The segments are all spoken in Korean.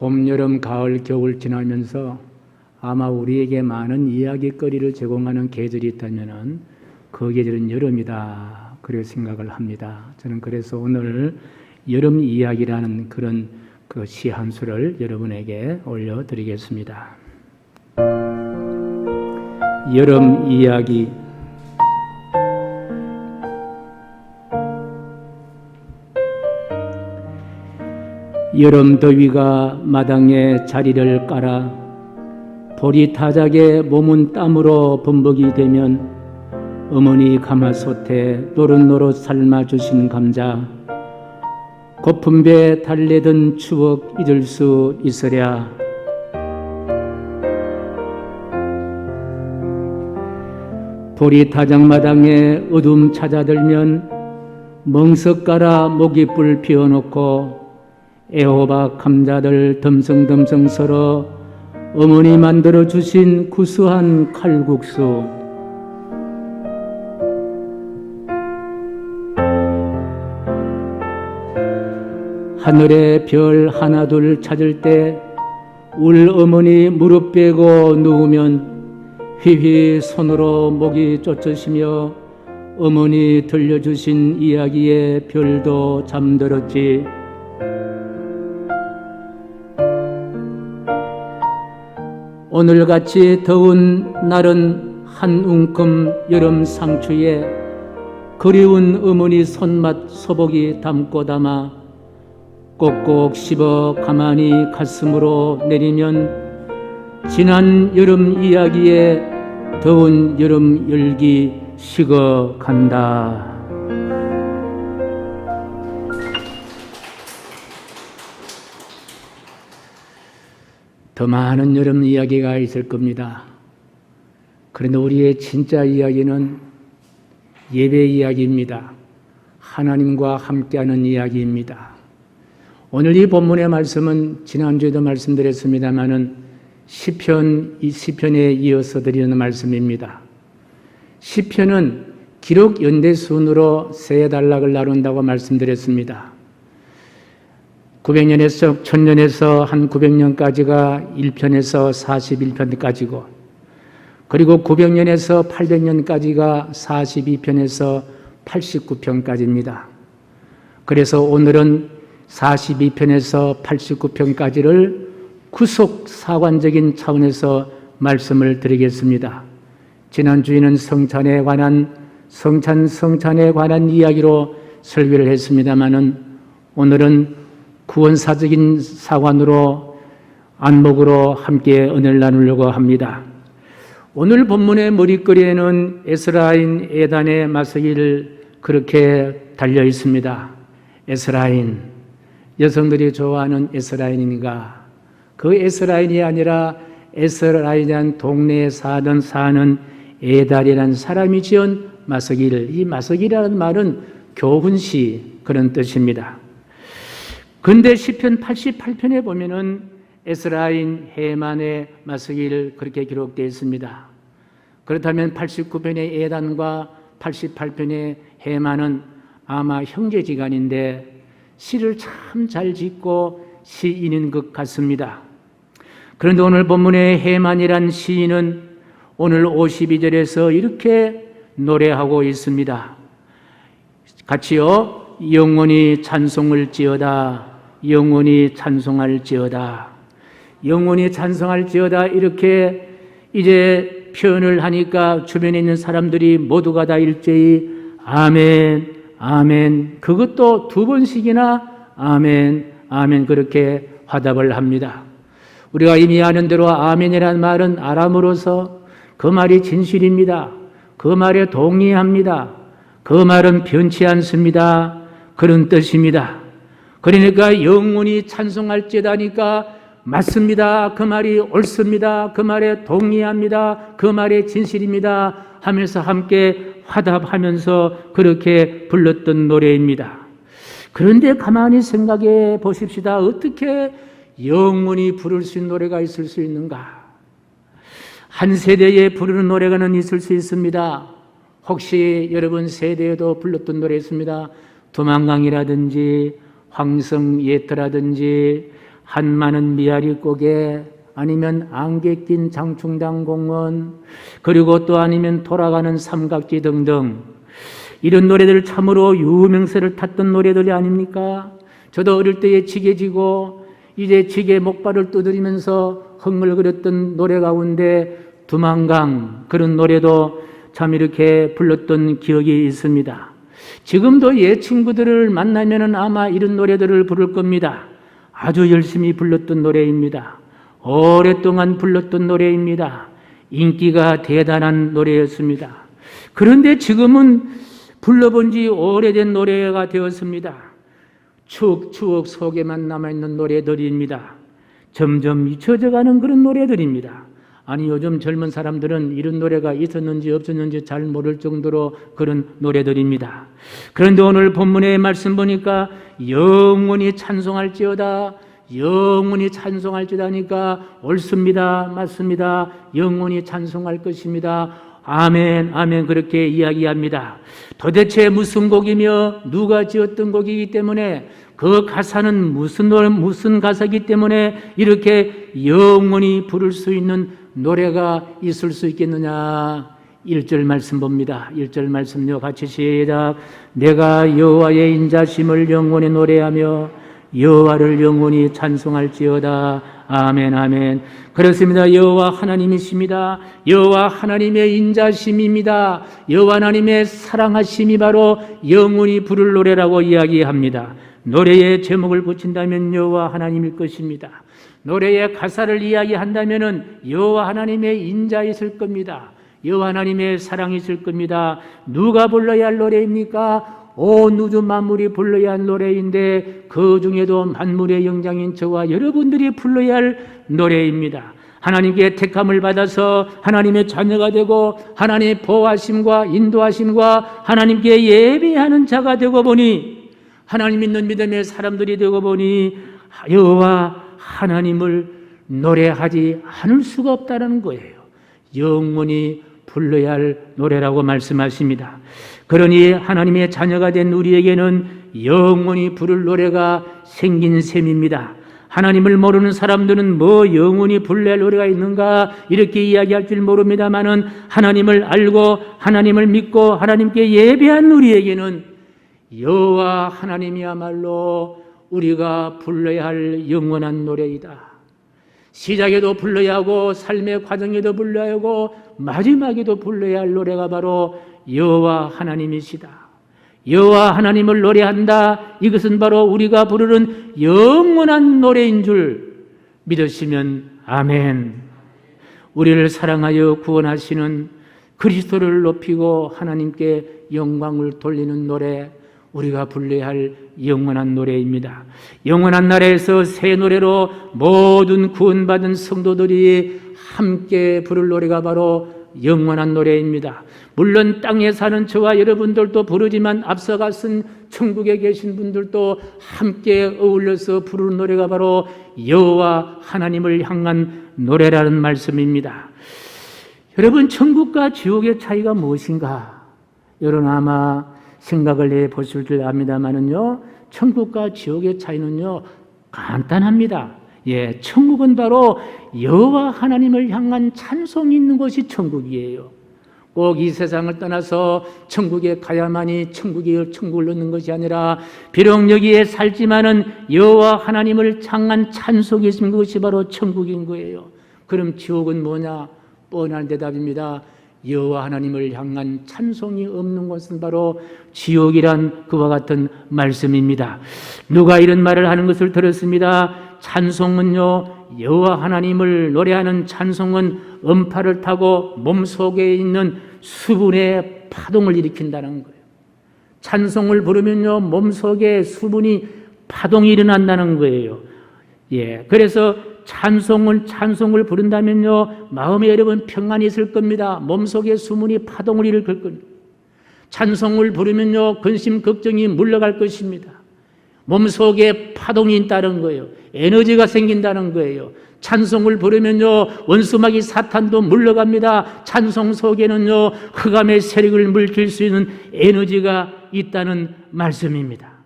봄, 여름, 가을, 겨울 지나면서 아마 우리에게 많은 이야기거리를 제공하는 계절이 있다면 그 계절은 여름이다. 그렇게 생각을 합니다. 저는 그래서 오늘 여름 이야기라는 그런 시 한 수를 여러분에게 올려드리겠습니다. 여름 이야기. 여름 더위가 마당에 자리를 깔아 보리 타작에 몸은 땀으로 범벅이 되면 어머니 가마솥에 노릇노릇 삶아주신 감자, 고픈 배 달래던 추억 잊을 수 있으랴. 보리 타작 마당에 어둠 찾아들면 멍석 깔아 모깃불 피워놓고 애호박 감자들 덤성덤성 썰어 어머니 만들어 주신 구수한 칼국수, 하늘에 별 하나둘 찾을 때 울 어머니 무릎 베고 누우면 휘휘 손으로 목이 쫓으시며 어머니 들려주신 이야기에 별도 잠들었지. 오늘같이 더운 날은 한 움큼 여름 상추에 그리운 어머니 손맛 소복이 담고 담아 꼭꼭 씹어 가만히 가슴으로 내리면 지난 여름 이야기에 더운 여름 열기 식어간다. 더 많은 여름 이야기가 있을 겁니다. 그런데 우리의 진짜 이야기는 예배 이야기입니다. 하나님과 함께하는 이야기입니다. 오늘 이 본문의 말씀은 지난주에도 말씀드렸습니다마는 시편에 이어서 드리는 말씀입니다. 시편은 기록 연대순으로 세 단락을 나눈다고 말씀드렸습니다. 900년에서 1000년에서 한 900년까지가 1편에서 41편까지고, 그리고 900년에서 800년까지가 42편에서 89편까지입니다. 그래서 오늘은 42편에서 89편까지를 구속 사관적인 차원에서 말씀을 드리겠습니다. 지난주에는 성찬에 관한 이야기로 설교를 했습니다마는 오늘은 구원사적인 사관으로 안목으로 함께 은혜를 나누려고 합니다. 오늘 본문의 머릿거리에는 에스라인 에단의 마서기를 그렇게 달려 있습니다. 에스라인, 여성들이 좋아하는 에스라인인가? 그 에스라인이 아니라 에스라인이라는 동네에 사는 에달이라는 사람이 지은 마서기를, 이 마서기라는 말은 교훈시 그런 뜻입니다. 근데 시편 88편에 보면은 에스라인 헤만의 마서기를 그렇게 기록되어 있습니다. 그렇다면 89편의 에단과 88편의 헤만은 아마 형제지간인데 시를 참 잘 짓고 시인인 것 같습니다. 그런데 오늘 본문의 헤만이란 시인은 오늘 52절에서 이렇게 노래하고 있습니다. 같이요. 영원히 찬송을지어다. 영원히 찬송할지어다. 영원히 찬송할지어다. 이렇게 이제 표현을 하니까 주변에 있는 사람들이 모두가 다 일제히 아멘, 아멘. 그것도 두 번씩이나 아멘, 아멘 그렇게 화답을 합니다. 우리가 이미 아는 대로 아멘이라는 말은 아람으로서 그 말이 진실입니다. 그 말에 동의합니다. 그 말은 변치 않습니다. 그런 뜻입니다. 그러니까 영원히 찬송할지어다니까 맞습니다. 그 말이 옳습니다. 그 말에 동의합니다. 그 말에 진실입니다. 하면서 함께 화답하면서 그렇게 불렀던 노래입니다. 그런데 가만히 생각해 보십시다. 어떻게 영원히 부를 수 있는 노래가 있을 수 있는가? 한 세대에 부르는 노래가는 있을 수 있습니다. 혹시 여러분 세대에도 불렀던 노래 있습니다. 두만강이라든지 황성예터라든지 한마는 미아리 고개, 아니면 안개 낀 장충당 공원, 그리고 또 아니면 돌아가는 삼각지 등등, 이런 노래들 참으로 유명세를 탔던 노래들이 아닙니까? 저도 어릴 때에 지게 지고 이제 지게 목발을 두드리면서 흥얼거렸던 노래 가운데 두만강, 그런 노래도 참 이렇게 불렀던 기억이 있습니다. 지금도 옛 친구들을 만나면 아마 이런 노래들을 부를 겁니다. 아주 열심히 불렀던 노래입니다. 오랫동안 불렀던 노래입니다. 인기가 대단한 노래였습니다. 그런데 지금은 불러본 지 오래된 노래가 되었습니다. 추억 속에만 남아있는 노래들입니다. 점점 잊혀져가는 그런 노래들입니다. 아니, 요즘 젊은 사람들은 이런 노래가 있었는지 없었는지 잘 모를 정도로 그런 노래들입니다. 그런데 오늘 본문의 말씀 보니까 영원히 찬송할지어다, 영원히 찬송할지어다 하니까 옳습니다. 맞습니다. 영원히 찬송할 것입니다. 아멘, 아멘, 그렇게 이야기합니다. 도대체 무슨 곡이며 누가 지었던 곡이기 때문에, 그 가사는 무슨 가사이기 때문에 이렇게 영원히 부를 수 있는 노래가 있을 수 있겠느냐. 1절 말씀 봅니다. 1절 말씀요, 같이 시작. 내가 여호와의 인자심을 영원히 노래하며 여호와를 영원히 찬송할지어다. 아멘, 아멘. 그렇습니다. 여호와 하나님이십니다. 여호와 하나님의 인자심입니다. 여호와 하나님의 사랑하심이 바로 영원히 부를 노래라고 이야기합니다. 노래의 제목을 붙인다면 여호와 하나님일 것입니다. 노래의 가사를 이야기한다면 여호와 하나님의 인자 있을 겁니다. 여호와 하나님의 사랑이 있을 겁니다. 누가 불러야 할 노래입니까? 온 우주 만물이 불러야 할 노래인데, 그 중에도 만물의 영장인 저와 여러분들이 불러야 할 노래입니다. 하나님께 택함을 받아서 하나님의 자녀가 되고 하나님의 보호하심과 인도하심과 하나님께 예배하는 자가 되고 보니, 하나님 믿는 믿음의 사람들이 되고 보니 여호와 하나님을 노래하지 않을 수가 없다는 거예요. 영원히 불러야 할 노래라고 말씀하십니다. 그러니 하나님의 자녀가 된 우리에게는 영원히 부를 노래가 생긴 셈입니다. 하나님을 모르는 사람들은 뭐 영원히 불러야 할 노래가 있는가 이렇게 이야기할 줄 모릅니다마는, 하나님을 알고 하나님을 믿고 하나님께 예배한 우리에게는 여호와 하나님이야말로 우리가 불러야 할 영원한 노래이다. 시작에도 불러야 하고 삶의 과정에도 불러야 하고 마지막에도 불러야 할 노래가 바로 여호와 하나님이시다. 여호와 하나님을 노래한다. 이것은 바로 우리가 부르는 영원한 노래인 줄 믿으시면 아멘. 우리를 사랑하여 구원하시는 그리스도를 높이고 하나님께 영광을 돌리는 노래, 우리가 불러야 할 영원한 노래입니다. 영원한 나라에서 새 노래로 모든 구원받은 성도들이 함께 부를 노래가 바로 영원한 노래입니다. 물론 땅에 사는 저와 여러분들도 부르지만 앞서갔은 천국에 계신 분들도 함께 어울려서 부르는 노래가 바로 여호와 하나님을 향한 노래라는 말씀입니다. 여러분, 천국과 지옥의 차이가 무엇인가? 여러분 아마 생각을 해보실 줄 압니다만은요, 천국과 지옥의 차이는요 간단합니다. 천국은 바로 여호와 하나님을 향한 찬송이 있는 곳이 천국이에요. 꼭 이 세상을 떠나서 천국에 가야만이 천국을 얻는 것이 아니라, 비록 여기에 살지만은 여호와 하나님을 향한 찬송이 있는 것이 바로 천국인 거예요. 그럼 지옥은 뭐냐? 뻔한 대답입니다. 여호와 하나님을 향한 찬송이 없는 것은 바로 지옥이란 그와 같은 말씀입니다. 누가 이런 말을 하는 것을 들었습니다. 찬송은요, 여호와 하나님을 노래하는 찬송은 음파를 타고 몸속에 있는 수분의 파동을 일으킨다는 거예요. 찬송을 부르면요, 몸속에 수분이 파동이 일어난다는 거예요. 그래서 찬송을 부른다면요, 마음에 여러분 평안이 있을 겁니다. 몸속에 수분이 파동을 일으킬 겁니다. 찬송을 부르면요, 근심 걱정이 물러갈 것입니다. 몸속에 파동이 있다는 거예요. 에너지가 생긴다는 거예요. 찬송을 부르면요, 원수마귀 사탄도 물러갑니다. 찬송 속에는요, 흑암의 세력을 물킬 수 있는 에너지가 있다는 말씀입니다.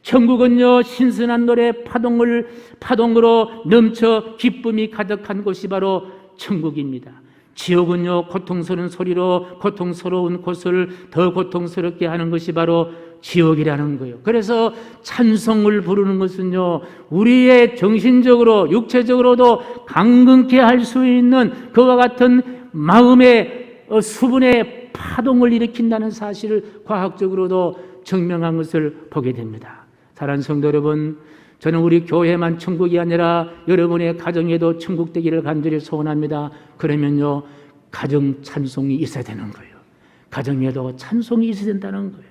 천국은요, 신선한 노래 파동으로 넘쳐 기쁨이 가득한 곳이 바로 천국입니다. 지옥은요, 고통스러운 소리로 고통스러운 곳을 더 고통스럽게 하는 것이 바로 지옥이라는 거예요. 그래서 찬송을 부르는 것은요, 우리의 정신적으로 육체적으로도 강건케 할 수 있는 그와 같은 마음의 수분의 파동을 일으킨다는 사실을 과학적으로도 증명한 것을 보게 됩니다. 사랑하는 성도 여러분, 저는 우리 교회만 천국이 아니라 여러분의 가정에도 천국 되기를 간절히 소원합니다. 그러면요, 가정 찬송이 있어야 되는 거예요. 가정에도 찬송이 있어야 된다는 거예요.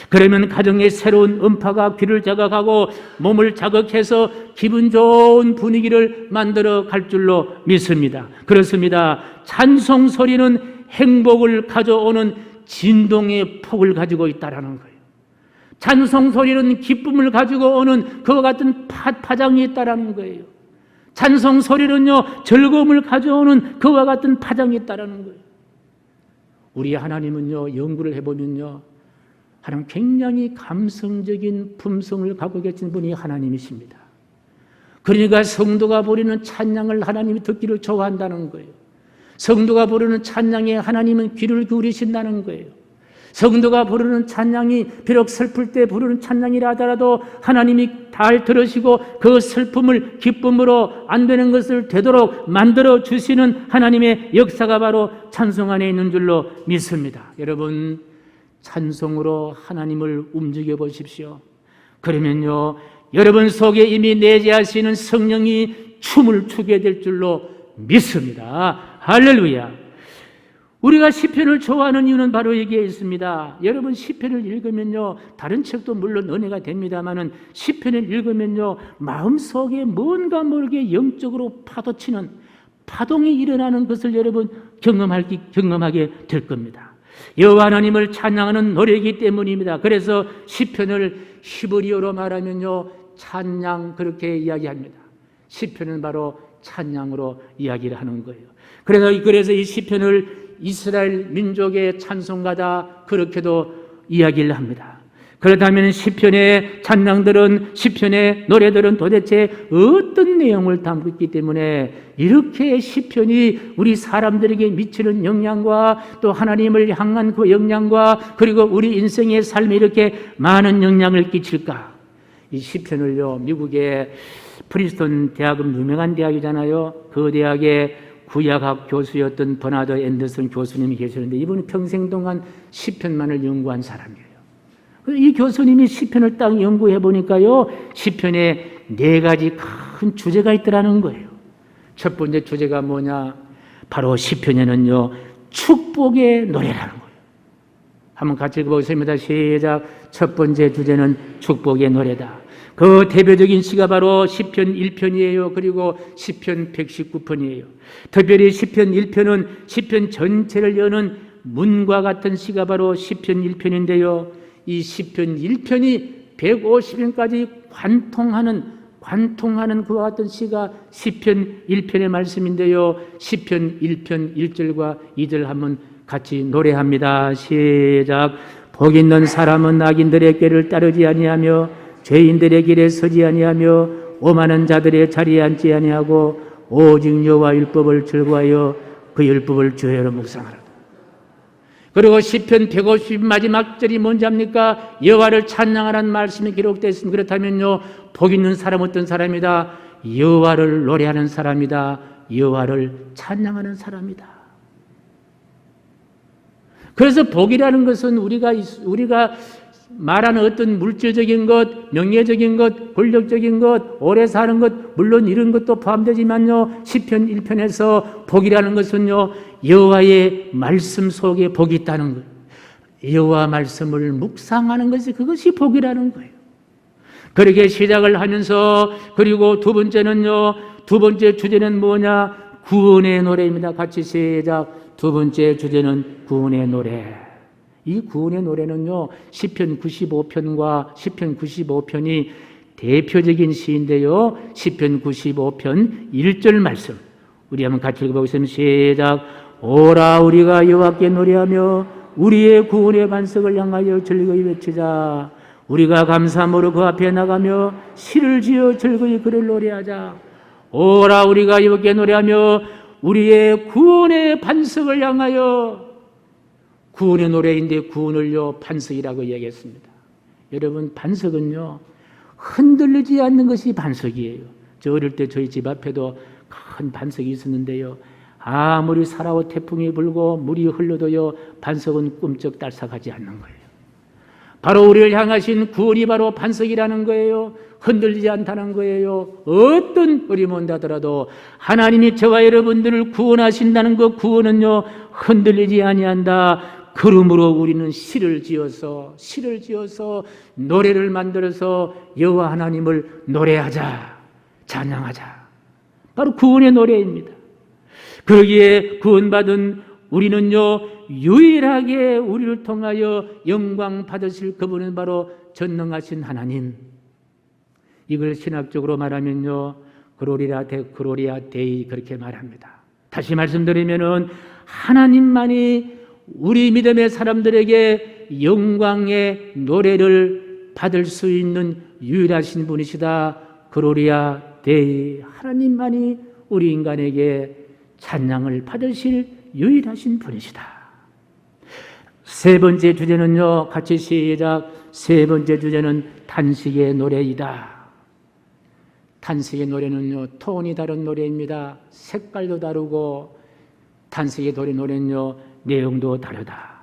그러면 가정의 새로운 음파가 귀를 자극하고 몸을 자극해서 기분 좋은 분위기를 만들어 갈 줄로 믿습니다. 그렇습니다. 찬송 소리는 행복을 가져오는 진동의 폭을 가지고 있다는 거예요. 찬송 소리는 기쁨을 가지고 오는 그와 같은 파장이 있다는 거예요. 찬송 소리는요, 즐거움을 가져오는 그와 같은 파장이 있다는 거예요. 우리 하나님은요, 연구를 해보면요, 하나님 굉장히 감성적인 품성을 갖고 계신 분이 하나님이십니다. 그러니까 성도가 부르는 찬양을 하나님이 듣기를 좋아한다는 거예요. 성도가 부르는 찬양에 하나님은 귀를 기울이신다는 거예요. 성도가 부르는 찬양이 비록 슬플 때 부르는 찬양이라 하더라도 하나님이 잘 들으시고 그 슬픔을 기쁨으로 안 되는 것을 되도록 만들어 주시는 하나님의 역사가 바로 찬송 안에 있는 줄로 믿습니다. 여러분, 찬송으로 하나님을 움직여 보십시오. 그러면요, 여러분 속에 이미 내재하시는 성령이 춤을 추게 될 줄로 믿습니다. 할렐루야. 우리가 시편을 좋아하는 이유는 바로 여기에 있습니다. 여러분, 시편을 읽으면요, 다른 책도 물론 은혜가 됩니다만은 시편을 읽으면요, 마음속에 뭔가 모르게 영적으로 파도치는 파동이 일어나는 것을 여러분 경험하게 될 겁니다. 여호와 하나님을 찬양하는 노래이기 때문입니다. 그래서 시편을 히브리어로 말하면요, 찬양, 그렇게 이야기합니다. 시편은 바로 찬양으로 이야기를 하는 거예요. 그래서 이 시편을 이스라엘 민족의 찬송가다, 그렇게도 이야기를 합니다. 그렇다면 시편의 찬양들은, 시편의 노래들은 도대체 어떤 내용을 담고 있기 때문에 이렇게 시편이 우리 사람들에게 미치는 영향과 또 하나님을 향한 그 영향과 그리고 우리 인생의 삶에 이렇게 많은 영향을 끼칠까? 이 시편을요, 미국의 프린스턴 대학은 유명한 대학이잖아요. 그 대학의 구약학 교수였던 버나드 앤더슨 교수님이 계시는데 이분은 평생 동안 시편만을 연구한 사람이에요. 이 교수님이 시편을 딱 연구해 보니까요, 시편에 4가지 큰 주제가 있더라는 거예요. 첫 번째 주제가 뭐냐? 바로 시편에는요, 축복의 노래라는 거예요. 한번 같이 읽어보겠습니다. 시작. 첫 번째 주제는 축복의 노래다. 그 대표적인 시가 바로 시편 1편이에요. 그리고 시편 119편이에요. 특별히 시편 1편은 시편 전체를 여는 문과 같은 시가 바로 시편 1편인데요. 이 시편 1편이 150편까지 관통하는 그와 같은 시가 시편 1편의 말씀인데요. 시편 1편 1절과 2절 한번 같이 노래합니다. 시작. 복 있는 사람은 악인들의 길을 따르지 아니하며 죄인들의 길에 서지 아니하며 오만한 자들의 자리에 앉지 아니하고 오직 여호와 율법을 즐거워하여 그 율법을 주야로 묵상하라. 그리고 시편 150 마지막 절이 뭔지 압니까? 여호와를 찬양하라는 말씀이 기록되어 있습니다. 그렇다면요, 복 있는 사람 어떤 사람이다? 여호와를 노래하는 사람이다. 여호와를 찬양하는 사람이다. 그래서 복이라는 것은 우리가 말하는 어떤 물질적인 것, 명예적인 것, 권력적인 것, 오래 사는 것, 물론 이런 것도 포함되지만요, 시편 1편에서 복이라는 것은요, 여호와의 말씀 속에 복이 있다는 거예요. 여호와 말씀을 묵상하는 것이, 그것이 복이라는 거예요. 그렇게 시작을 하면서, 그리고 두 번째 주제는 뭐냐? 구원의 노래입니다. 같이 시작. 두 번째 주제는 구원의 노래. 이 구원의 노래는요, 시편 95편과 시편 95편이 대표적인 시인데요, 시편 95편 1절 말씀 우리 한번 같이 읽어보겠습니다. 시작. 오라 우리가 여호와께 노래하며 우리의 구원의 반석을 향하여 즐거이 외치자. 우리가 감사함으로 그 앞에 나가며 시를 지어 즐거이 그를 노래하자. 오라 우리가 여기에 노래하며 우리의 구원의 반석을 향하여. 구원의 노래인데 구원을요 반석이라고 얘기했습니다. 여러분, 반석은요 흔들리지 않는 것이 반석이에요. 저 어릴 때 저희 집 앞에도 큰 반석이 있었는데요, 아무리 사라워 태풍이 불고 물이 흘러도요 반석은 꿈쩍 딸싹하지 않는 거예요. 바로 우리를 향하신 구원이 바로 반석이라는 거예요. 흔들리지 않다는 거예요. 어떤 어려움이 온다더라도 하나님이 저와 여러분들을 구원하신다는 그 구원은요 흔들리지 아니한다. 그러므로 우리는 시를 지어서 노래를 만들어서 여호와 하나님을 노래하자, 찬양하자. 바로 구원의 노래입니다. 그러기에 구원받은 우리는요 유일하게 우리를 통하여 영광 받으실 그분은 바로 전능하신 하나님. 이걸 신학적으로 말하면요 그로리아 데이 그렇게 말합니다. 다시 말씀드리면은 하나님만이 우리 믿음의 사람들에게 영광의 노래를 받을 수 있는 유일하신 분이시다. 그로리아 데이. 하나님만이 우리 인간에게 찬양을 받으실 유일하신 분이시다. 세 번째 주제는요, 같이 시작. 세 번째 주제는 탄식의 노래이다. 탄식의 노래는요 톤이 다른 노래입니다. 색깔도 다르고 탄식의 노래는요 내용도 다르다.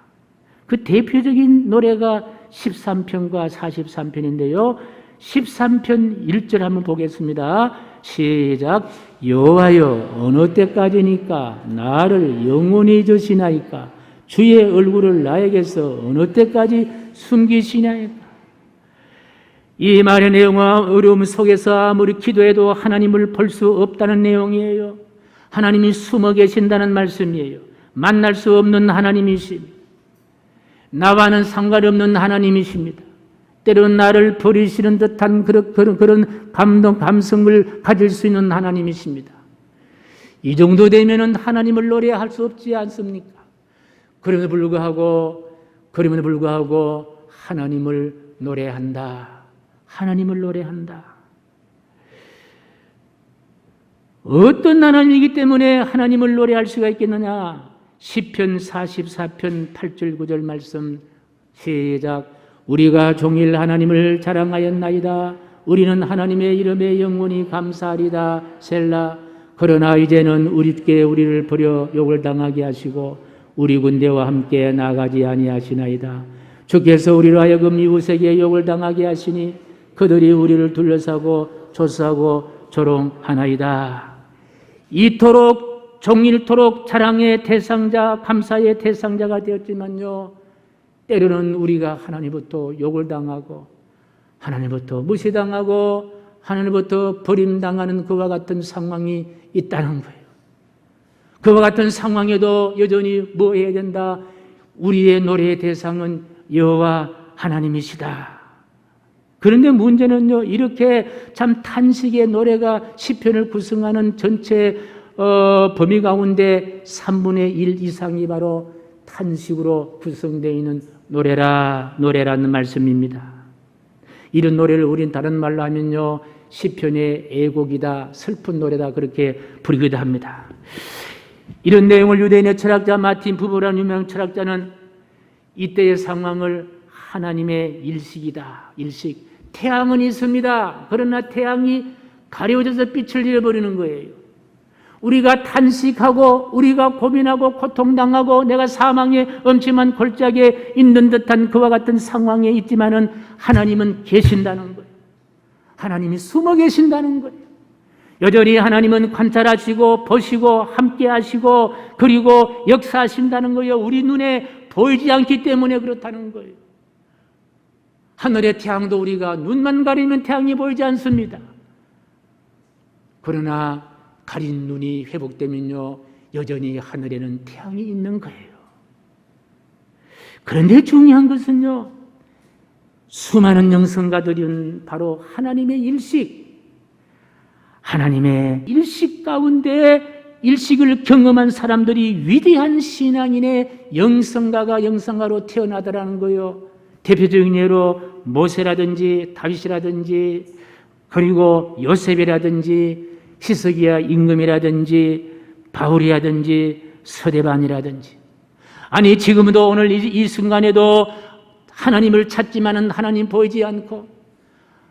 그 대표적인 노래가 13편과 43편인데요 13편 1절 한번 보겠습니다. 시작. 여호와여 어느 때까지니까 나를 영원히 잊으시나이까 주의 얼굴을 나에게서 어느 때까지 숨기시나이까. 이 말의 내용은 어려움 속에서 아무리 기도해도 하나님을 볼 수 없다는 내용이에요. 하나님이 숨어 계신다는 말씀이에요. 만날 수 없는 하나님이십니다. 나와는 상관없는 하나님이십니다. 때로는 나를 버리시는 듯한 그런 감성을 가질 수 있는 하나님이십니다. 이 정도 되면은 하나님을 노래할 수 없지 않습니까? 그럼에도 불구하고 하나님을 노래한다. 하나님을 노래한다. 어떤 하나님이기 때문에 하나님을 노래할 수가 있겠느냐? 시편 44편 8절 9절 말씀 시작. 우리가 종일 하나님을 자랑하였나이다. 우리는 하나님의 이름에 영원히 감사하리다. 셀라. 그러나 이제는 우리를 버려 욕을 당하게 하시고 우리 군대와 함께 나가지 아니하시나이다. 주께서 우리로 하여금 이웃에게 욕을 당하게 하시니 그들이 우리를 둘러싸고 조사하고 조롱하나이다. 이토록 종일토록 자랑의 대상자, 감사의 대상자가 되었지만요, 때로는 우리가 하나님부터 욕을 당하고 하나님부터 무시당하고 하나님부터 버림당하는 그와 같은 상황이 있다는 거예요. 그와 같은 상황에도 여전히 뭐 해야 된다? 우리의 노래의 대상은 여호와 하나님이시다. 그런데 문제는요, 이렇게 참 탄식의 노래가 시편을 구성하는 전체 범위 가운데 3분의 1 이상이 바로 탄식으로 구성되어 있는 노래라는 말씀입니다. 이런 노래를 우린 다른 말로 하면요, 시편의 애곡이다, 슬픈 노래다, 그렇게 부르기도 합니다. 이런 내용을 유대인의 철학자 마틴 부버라는 유명 철학자는 이때의 상황을 하나님의 일식이다. 일식. 태양은 있습니다. 그러나 태양이 가려져서 빛을 잃어버리는 거예요. 우리가 탄식하고 우리가 고민하고 고통당하고 내가 사망의 엄침한 골짜기에 있는 듯한 그와 같은 상황에 있지만은 하나님은 계신다는 거예요. 하나님이 숨어 계신다는 거예요. 여전히 하나님은 관찰하시고 보시고 함께 하시고 그리고 역사하신다는 거예요. 우리 눈에 보이지 않기 때문에 그렇다는 거예요. 하늘의 태양도 우리가 눈만 가리면 태양이 보이지 않습니다. 그러나 가린 눈이 회복되면요, 여전히 하늘에는 태양이 있는 거예요. 그런데 중요한 것은요, 수많은 영성가들은 바로 하나님의 일식, 하나님의 일식 가운데 일식을 경험한 사람들이 위대한 신앙인의 영성가로 태어나더라는 거예요. 대표적인 예로 모세라든지 다윗이라든지 그리고 요셉이라든지 히스기야 임금이라든지 바울이라든지 서대반이라든지, 아니 지금도 오늘 이 순간에도 하나님을 찾지만은 하나님 보이지 않고,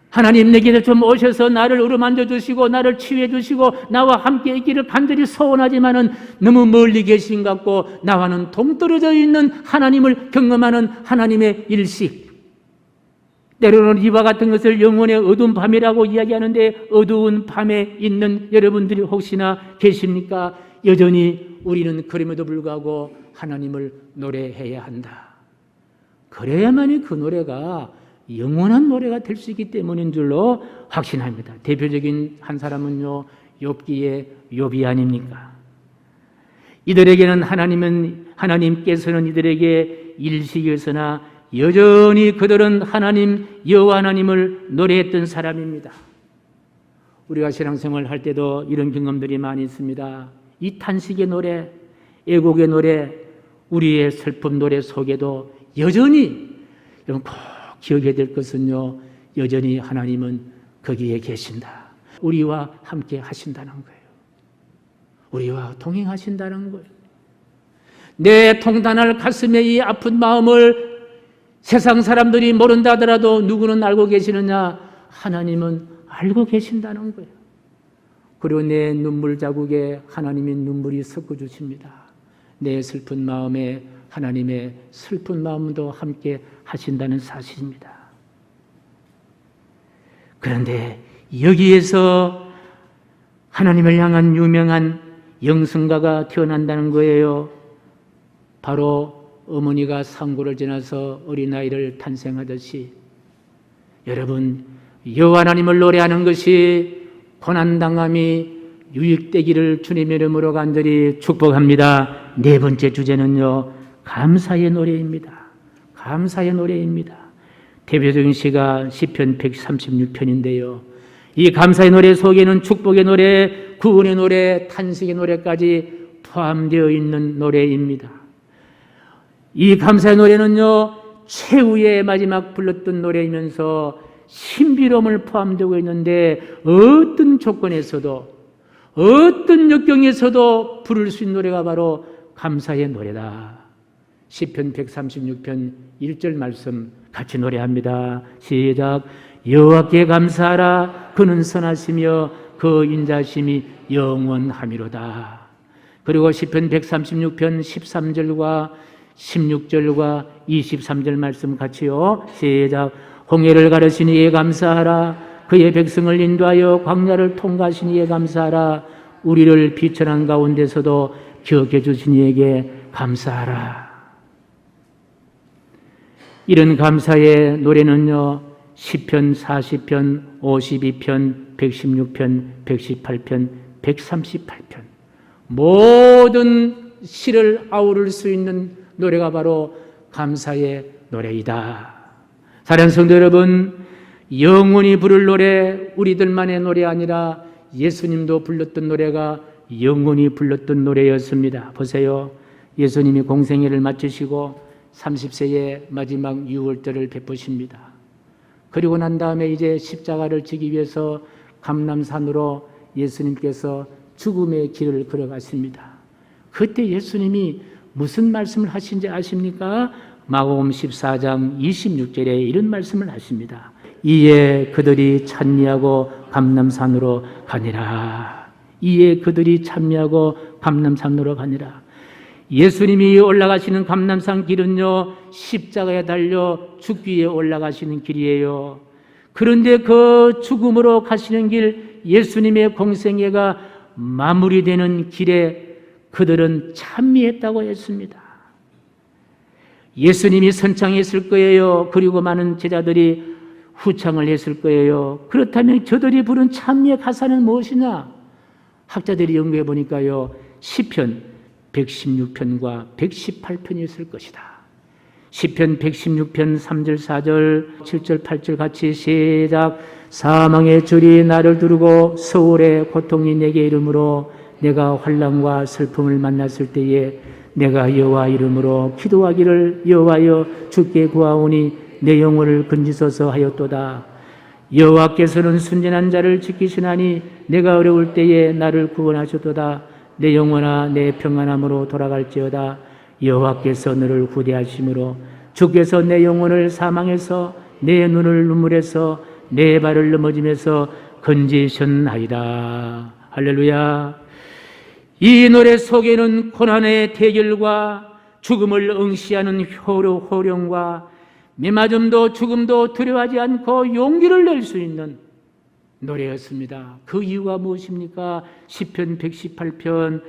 하나님 내게 좀 오셔서 나를 어루만져 주시고 나를 치유해 주시고 나와 함께 있기를 간절히 소원하지만은 너무 멀리 계신 것 같고 나와는 동떨어져 있는 하나님을 경험하는 하나님의 일식, 때로는 이와 같은 것을 영혼의 어두운 밤이라고 이야기하는데, 어두운 밤에 있는 여러분들이 혹시나 계십니까? 여전히 우리는 그럼에도 불구하고 하나님을 노래해야 한다. 그래야만이 그 노래가 영원한 노래가 될 수 있기 때문인 줄로 확신합니다. 대표적인 한 사람은요, 욥기의 욥이 아닙니까? 이들에게는 하나님께서는 이들에게 일식이었으나 여전히 그들은 하나님 여호와 하나님을 노래했던 사람입니다. 우리가 신앙생활 할 때도 이런 경험들이 많이 있습니다. 이 탄식의 노래, 애곡의 노래, 우리의 슬픔 노래 속에도 여전히 여러분 꼭 기억해야 될 것은요, 여전히 하나님은 거기에 계신다. 우리와 함께 하신다는 거예요. 우리와 동행하신다는 거예요. 내 통단할 가슴에 이 아픈 마음을 세상 사람들이 모른다 하더라도 누구는 알고 계시느냐? 하나님은 알고 계신다는 거예요. 그리고 내 눈물 자국에 하나님의 눈물이 섞어주십니다. 내 슬픈 마음에 하나님의 슬픈 마음도 함께 하신다는 사실입니다. 그런데 여기에서 하나님을 향한 유명한 영성가가 태어난다는 거예요. 바로 어머니가 상고를 지나서 어린아이를 탄생하듯이, 여러분 여호와 하나님을 노래하는 것이 고난당함이 유익되기를 주님의 이름으로 간절히 축복합니다. 네 번째 주제는요, 감사의 노래입니다. 감사의 노래입니다. 대표적인 시가 시편 136편인데요. 이 감사의 노래 속에는 축복의 노래, 구원의 노래, 탄식의 노래까지 포함되어 있는 노래입니다. 이 감사의 노래는요, 최후의 마지막 불렀던 노래이면서 신비로움을 포함되고 있는데, 어떤 조건에서도 어떤 역경에서도 부를 수 있는 노래가 바로 감사의 노래다. 시편 136편 1절 말씀 같이 노래합니다. 시작. 여호와께 감사하라. 그는 선하시며 그 인자심이 영원하미로다. 그리고 시편 136편 13절과 16절과 23절 말씀 같이요. 시작. 홍해를 가르신 이에 감사하라. 그의 백성을 인도하여 광야를 통과하신 이에 감사하라. 우리를 비천한 가운데서도 기억해 주신 이에게 감사하라. 이런 감사의 노래는요, 시편 40편, 52편, 116편, 118편, 138편 모든 시를 아우를 수 있는 노래가 바로 감사의 노래이다. 사랑하는 성도 여러분, 영원히 부를 노래, 우리들만의 노래 아니라 예수님도 불렀던 노래가 영원히 불렀던 노래였습니다. 보세요. 예수님이 공생애를 마치시고 30세의 마지막 유월절을 베푸십니다. 그리고 난 다음에 이제 십자가를 지기 위해서 감람산으로 예수님께서 죽음의 길을 걸어가십니다. 그때 예수님이 무슨 말씀을 하신지 아십니까? 마가복음 14장 26절에 이런 말씀을 하십니다. 이에 그들이 찬미하고 감람산으로 가니라. 이에 그들이 찬미하고 감람산으로 가니라. 예수님이 올라가시는 감람산 길은요, 십자가에 달려 죽기 위해 올라가시는 길이에요. 그런데 그 죽음으로 가시는 길, 예수님의 공생애가 마무리되는 길에 그들은 찬미했다고 했습니다. 예수님이 선창했을 거예요. 그리고 많은 제자들이 후창을 했을 거예요. 그렇다면 저들이 부른 찬미의 가사는 무엇이냐? 학자들이 연구해 보니까요, 시편 116편과 118편이 있을 것이다. 시편 116편 3절 4절 7절 8절 같이 시작. 사망의 줄이 나를 두르고 서울의 고통이 내게 이르므로 내가 환난과 슬픔을 만났을 때에 내가 여호와 이름으로 기도하기를 여호와여 주께 구하오니 내 영혼을 건지소서 하였도다. 여호와께서는 순전한 자를 지키시나니 내가 어려울 때에 나를 구원하셨도다. 내 영혼아 내 평안함으로 돌아갈지어다. 여호와께서 너를 구대하심으로 주께서 내 영혼을 사망에서 내 눈을 눈물에서 내 발을 넘어짐에서 건지셨나이다. 할렐루야. 이 노래 속에는 고난의 대결과 죽음을 응시하는 호령과 메마름도 죽음도 두려워하지 않고 용기를 낼 수 있는 노래였습니다. 그 이유가 무엇입니까? 시편 118편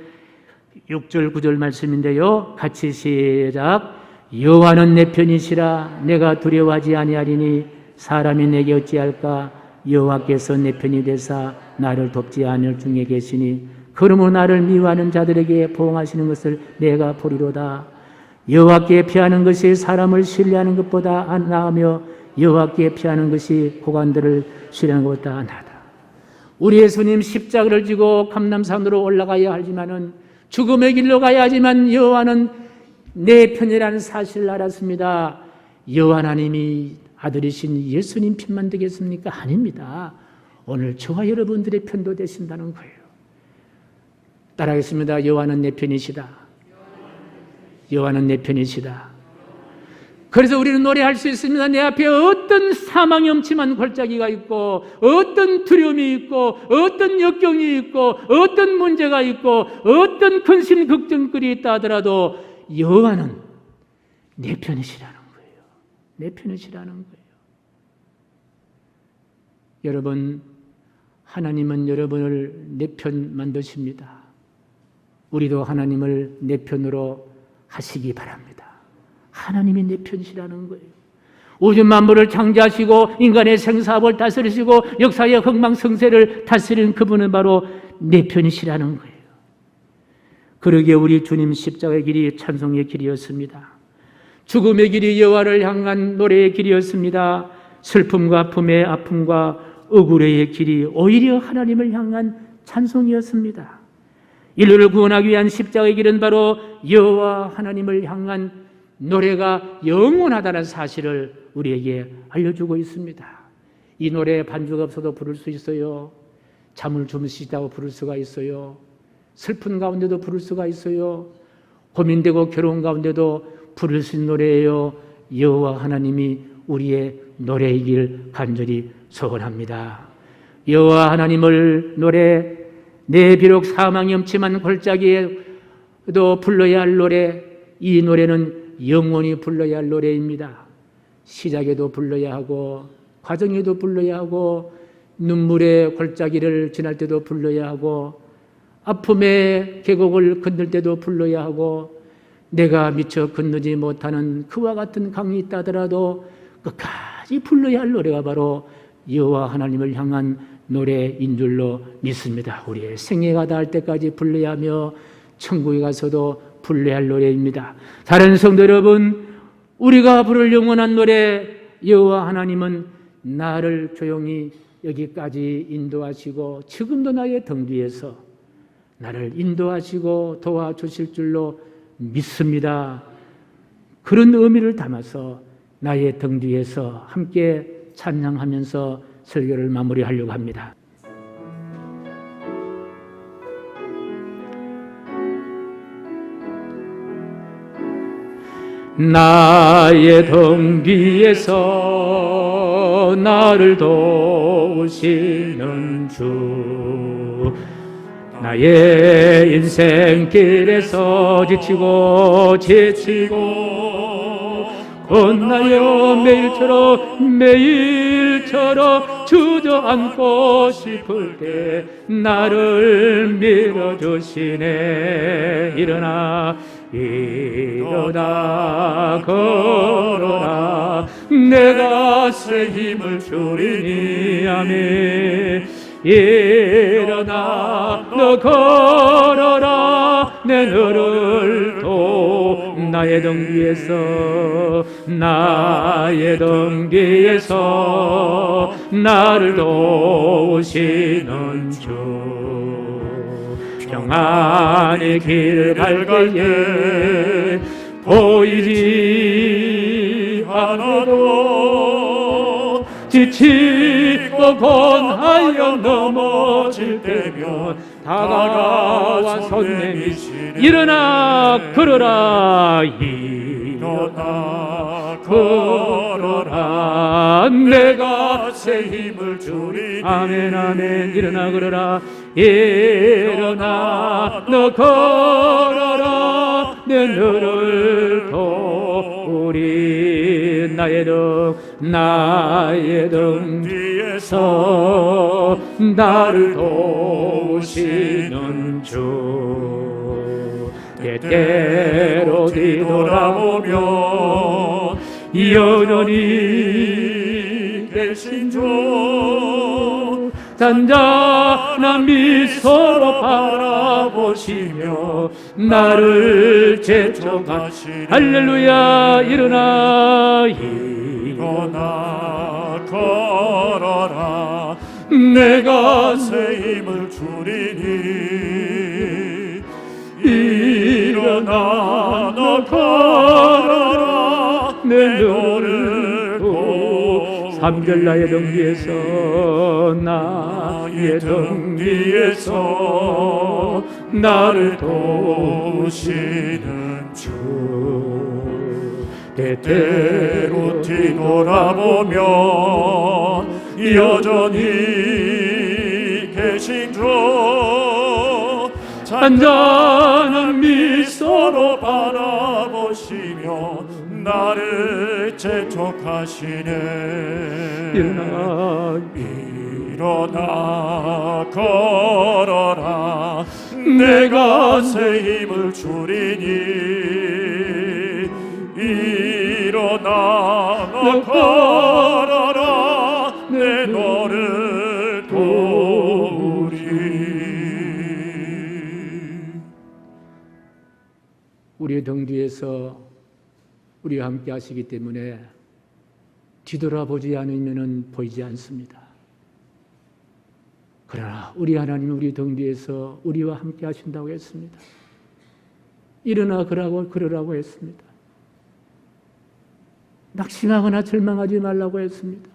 6절 9절 말씀인데요. 같이 시작. 여호와는 내 편이시라 내가 두려워하지 아니하리니 사람이 내게 어찌할까? 여호와께서 내 편이 되사 나를 돕지 않을 중에 계시니 그러므로 나를 미워하는 자들에게 보응하시는 것을 내가 보리로다. 여호와께 피하는 것이 사람을 신뢰하는 것보다 나으며 여호와께 피하는 것이 고관들을 신뢰하는 것보다 나다. 우리 예수님 십자가를 지고 감람산으로 올라가야 하지만은 죽음의 길로 가야 하지만 여호와는 내 편이라는 사실을 알았습니다. 여호와 하나님이 아들이신 예수님 편만 되겠습니까? 아닙니다. 오늘 저와 여러분들의 편도 되신다는 거예요. 따라하겠습니다. 여호와는 내 편이시다. 여호와는 내 편이시다. 그래서 우리는 노래할 수 있습니다. 내 앞에 어떤 사망이 엄침한 골짜기가 있고 어떤 두려움이 있고 어떤 역경이 있고 어떤 문제가 있고 어떤 근심 걱정거리 있다 하더라도 여호와는 내 편이시라는 거예요. 내 편이시라는 거예요. 여러분, 하나님은 여러분을 내 편 만드십니다. 우리도 하나님을 내 편으로 하시기 바랍니다. 하나님이 내 편이시라는 거예요. 우주 만물을 창조하시고 인간의 생사업을 다스리시고 역사의 흥망성쇠를 다스리는 그분은 바로 내 편이시라는 거예요. 그러기에 우리 주님 십자가의 길이 찬송의 길이었습니다. 죽음의 길이 여호와를 향한 노래의 길이었습니다. 슬픔과 아픔과 억울의 길이 오히려 하나님을 향한 찬송이었습니다. 인류를 구원하기 위한 십자가의 길은 바로 여호와 하나님을 향한 노래가 영원하다는 사실을 우리에게 알려주고 있습니다. 이 노래 반주가 없어도 부를 수 있어요. 잠을 주무시다고 부를 수가 있어요. 슬픈 가운데도 부를 수가 있어요. 고민되고 괴로운 가운데도 부를 수 있는 노래예요. 여호와 하나님이 우리의 노래이길 간절히 소원합니다. 여호와 하나님을 노래, 내 비록 사망이 엄침한 골짜기에도 불러야 할 노래, 이 노래는 영원히 불러야 할 노래입니다. 시작에도 불러야 하고 과정에도 불러야 하고 눈물의 골짜기를 지날 때도 불러야 하고 아픔의 계곡을 건널 때도 불러야 하고 내가 미처 건너지 못하는 그와 같은 강이 있다 하더라도 끝까지 불러야 할 노래가 바로 여호와 하나님을 향한 노래인 줄로 믿습니다. 우리의 생애가 닿을 때까지 불러야 하며 천국에 가서도 불러야 할 노래입니다. 다른 성도 여러분, 우리가 부를 영원한 노래, 여호와 하나님은 나를 조용히 여기까지 인도하시고 지금도 나의 등 뒤에서 나를 인도하시고 도와주실 줄로 믿습니다. 그런 의미를 담아서 나의 등 뒤에서 함께 찬양하면서 설교를 마무리하려고 합니다. 나의 등 뒤에서 나를 도우시는 주, 나의 인생길에서 지치고 건나여 매일처럼 주저앉고 싶을 때 나를 밀어주시네. 일어나 걸어라 내가 새 힘을 주리니. 아멘. 일어나 너 걸어라 내 너를 나의 등 뒤에서 나를 도우시는 주, 평안의 길을 갈 때에 보이지 않아도 지치고 권하여 넘어질 때면 다가와 손 내미시리. 일어나 걸어라, 일어나 걸어라, 내가 새 힘을 주리니. 아멘 아멘. 일어나 걸어라, 일어나 너 걸어라, 내 너를 도우리. 나의 등 뒤에서 나를 도우시는 주. 때때로 뒤돌아보면 여전히 계신 주. 잔잔한 미소로 바라보시며 나를 재촉하시네. 할렐루야. 일어나 걸어라, 내가 새 힘을 주리니. 일어나 너 걸어라, 내 너를 도. 3절 나의 등 뒤에서, 나의 등 뒤에서 나를 도우시는 주. 때때로 뒤돌아보면 여전히 계신 주. 잔잔한 미소로 바라보시며 나를 재촉하시네. 일어나 걸어라, 내가 새 힘을 주리니. 일어나 너 걸어라, 내 너를 도우리. 우리의 등 뒤에서 우리와 함께 하시기 때문에 뒤돌아보지 않으면 보이지 않습니다. 그러나 우리 하나님은 우리 등 뒤에서 우리와 함께 하신다고 했습니다. 일어나 걸으라고 했습니다. 낙심하거나 절망하지 말라고 했습니다.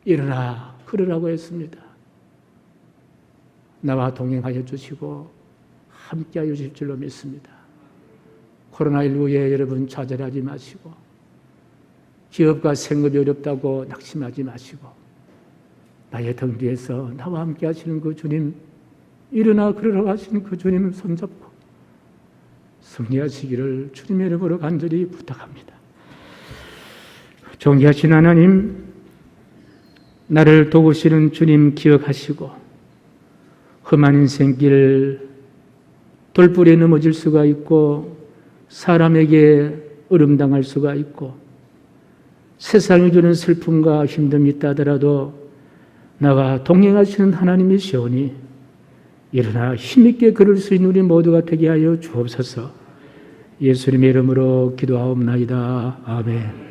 일어나 걸으라고 했습니다. 나와 동행하여 주시고 함께하여 주실 줄로 믿습니다. 코로나19에 여러분 좌절하지 마시고, 기업과 생업이 어렵다고 낙심하지 마시고, 나의 등 뒤에서 나와 함께 하시는 그 주님, 일어나 걸으라고 하시는 그 주님을 손잡고 승리하시기를 주님의 이름으로 간절히 부탁합니다. 존귀하신 하나님, 나를 도우시는 주님 기억하시고, 험한 인생길 돌불에 넘어질 수가 있고, 사람에게 어름당할 수가 있고, 세상이 주는 슬픔과 힘듦이 있다 하더라도 나와 동행하시는 하나님이시오니 일어나 힘있게 걸을 수 있는 우리 모두가 되게 하여 주옵소서. 예수님의 이름으로 기도하옵나이다. 아멘.